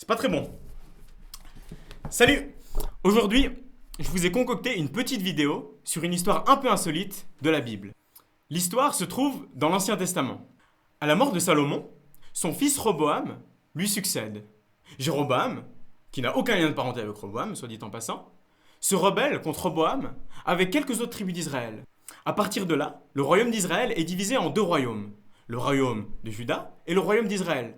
C'est pas très bon. Salut! Aujourd'hui, je vous ai concocté une petite vidéo sur une histoire un peu insolite de la Bible. L'histoire se trouve dans l'Ancien Testament. À la mort de Salomon, son fils Roboam lui succède. Jéroboam, qui n'a aucun lien de parenté avec Roboam, soit dit en passant, se rebelle contre Roboam avec quelques autres tribus d'Israël. À partir de là, le royaume d'Israël est divisé en deux royaumes. Le royaume de Juda et le royaume d'Israël.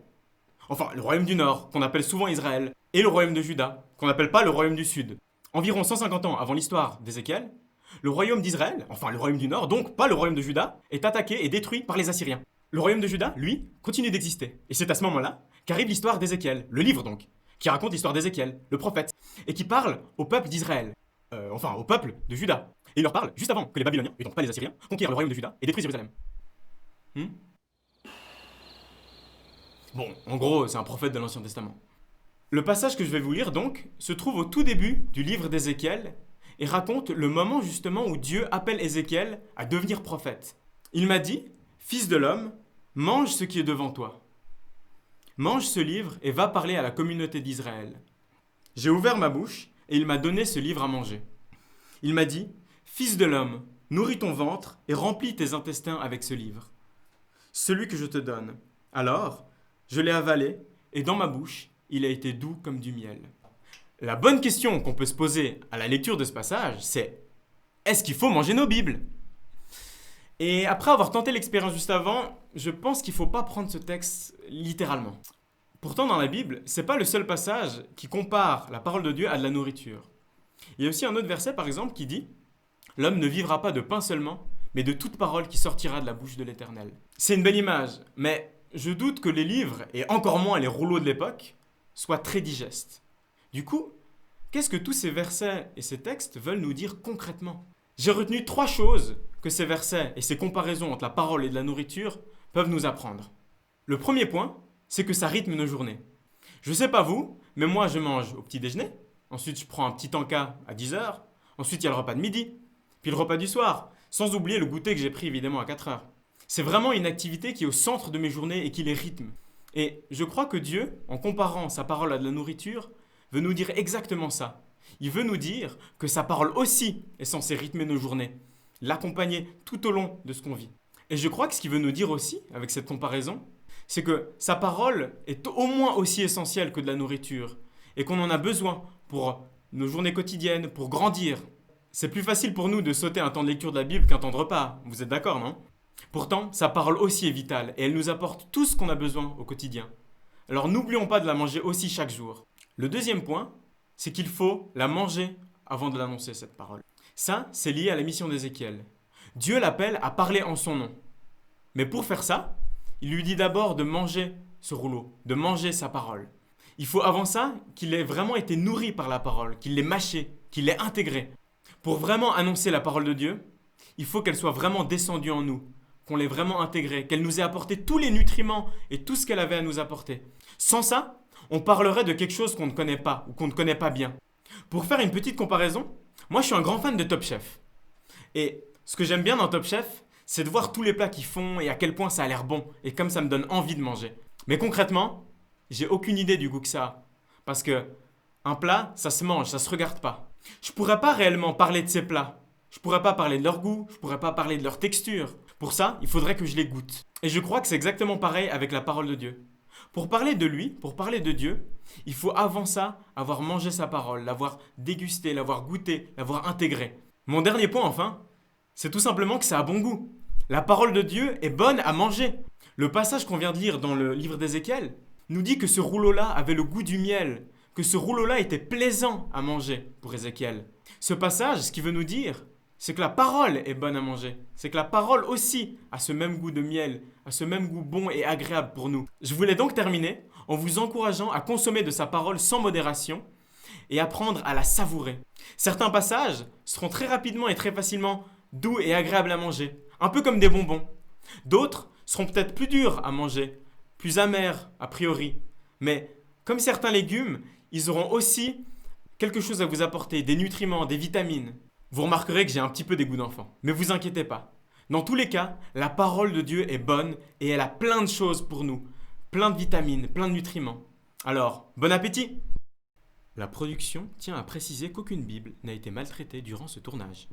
Enfin, le royaume du Nord, qu'on appelle souvent Israël, et le royaume de Juda, qu'on n'appelle pas le royaume du Sud. Environ 150 ans avant l'histoire d'Ézéchiel, le royaume d'Israël, enfin le royaume du Nord, donc pas le royaume de Juda, est attaqué et détruit par les Assyriens. Le royaume de Juda, lui, continue d'exister. Et c'est à ce moment-là qu'arrive l'histoire d'Ézéchiel, le livre donc, qui raconte l'histoire d'Ézéchiel, le prophète, et qui parle au peuple d'Israël. Enfin, au peuple de Juda. Et il leur parle juste avant que les Babyloniens, et donc pas les Assyriens, conquièrent le royaume de Juda et détruisent Jérusalem. Bon, en gros, c'est un prophète de l'Ancien Testament. Le passage que je vais vous lire donc se trouve au tout début du livre d'Ézéchiel et raconte le moment justement où Dieu appelle Ézéchiel à devenir prophète. Il m'a dit, fils de l'homme, mange ce qui est devant toi. Mange ce livre et va parler à la communauté d'Israël. J'ai ouvert ma bouche et il m'a donné ce livre à manger. Il m'a dit, fils de l'homme, nourris ton ventre et remplis tes intestins avec ce livre. Celui que je te donne. Alors, je l'ai avalé et dans ma bouche, il a été doux comme du miel. La bonne question qu'on peut se poser à la lecture de ce passage, c'est est-ce qu'il faut manger nos Bibles? Et après avoir tenté l'expérience juste avant, je pense qu'il ne faut pas prendre ce texte littéralement. Pourtant, dans la Bible, c'est pas le seul passage qui compare la parole de Dieu à de la nourriture. Il y a aussi un autre verset, par exemple, qui dit « L'homme ne vivra pas de pain seulement, mais de toute parole qui sortira de la bouche de l'Éternel. » C'est une belle image, mais je doute que les livres, et encore moins les rouleaux de l'époque, soient très digestes. Du coup, qu'est-ce que tous ces versets et ces textes veulent nous dire concrètement? J'ai retenu 3 choses que ces versets et ces comparaisons entre la parole et de la nourriture peuvent nous apprendre. Le premier point, c'est que ça rythme nos journées. Je sais pas vous, mais moi je mange au petit déjeuner, ensuite je prends un petit encas à 10h, ensuite il y a le repas de midi, puis le repas du soir, sans oublier le goûter que j'ai pris évidemment à 4h. C'est vraiment une activité qui est au centre de mes journées et qui les rythme. Et je crois que Dieu, en comparant sa parole à de la nourriture, veut nous dire exactement ça. Il veut nous dire que sa parole aussi est censée rythmer nos journées, l'accompagner tout au long de ce qu'on vit. Et je crois que ce qu'il veut nous dire aussi, avec cette comparaison, c'est que sa parole est au moins aussi essentielle que de la nourriture, et qu'on en a besoin pour nos journées quotidiennes, pour grandir. C'est plus facile pour nous de sauter un temps de lecture de la Bible qu'un temps de repas, vous êtes d'accord, non ? Pourtant, sa parole aussi est vitale et elle nous apporte tout ce qu'on a besoin au quotidien. Alors n'oublions pas de la manger aussi chaque jour. Le deuxième point, c'est qu'il faut la manger avant de l'annoncer, cette parole. Ça, c'est lié à la mission d'Ézéchiel. Dieu l'appelle à parler en son nom. Mais pour faire ça, il lui dit d'abord de manger ce rouleau, de manger sa parole. Il faut avant ça qu'il ait vraiment été nourri par la parole, qu'il l'ait mâché, qu'il l'ait intégré. Pour vraiment annoncer la parole de Dieu, il faut qu'elle soit vraiment descendue en nous, qu'on l'ait vraiment intégrée, qu'elle nous ait apporté tous les nutriments et tout ce qu'elle avait à nous apporter. Sans ça, on parlerait de quelque chose qu'on ne connaît pas ou qu'on ne connaît pas bien. Pour faire une petite comparaison, moi je suis un grand fan de Top Chef. Et ce que j'aime bien dans Top Chef, c'est de voir tous les plats qu'ils font et à quel point ça a l'air bon et comme ça me donne envie de manger. Mais concrètement, j'ai aucune idée du goût que ça a. Parce que un plat, ça se mange, ça se regarde pas. Je pourrais pas réellement parler de ces plats. Je pourrais pas parler de leur goût, je pourrais pas parler de leur texture. Pour ça, il faudrait que je les goûte. Et je crois que c'est exactement pareil avec la parole de Dieu. Pour parler de lui, pour parler de Dieu, il faut avant ça avoir mangé sa parole, l'avoir dégusté, l'avoir goûté, l'avoir intégré. Mon dernier point enfin, c'est tout simplement que ça a bon goût. La parole de Dieu est bonne à manger. Le passage qu'on vient de lire dans le livre d'Ézéchiel nous dit que ce rouleau-là avait le goût du miel, que ce rouleau-là était plaisant à manger pour Ézéchiel. Ce passage, ce qu'il veut nous dire, c'est que la parole est bonne à manger. C'est que la parole aussi a ce même goût de miel, a ce même goût bon et agréable pour nous. Je voulais donc terminer en vous encourageant à consommer de sa parole sans modération et apprendre à la savourer. Certains passages seront très rapidement et très facilement doux et agréables à manger, un peu comme des bonbons. D'autres seront peut-être plus durs à manger, plus amers a priori. Mais comme certains légumes, ils auront aussi quelque chose à vous apporter, des nutriments, des vitamines. Vous remarquerez que j'ai un petit peu des goûts d'enfant. Mais vous inquiétez pas. Dans tous les cas, la parole de Dieu est bonne et elle a plein de choses pour nous. Plein de vitamines, plein de nutriments. Alors, bon appétit! La production tient à préciser qu'aucune Bible n'a été maltraitée durant ce tournage.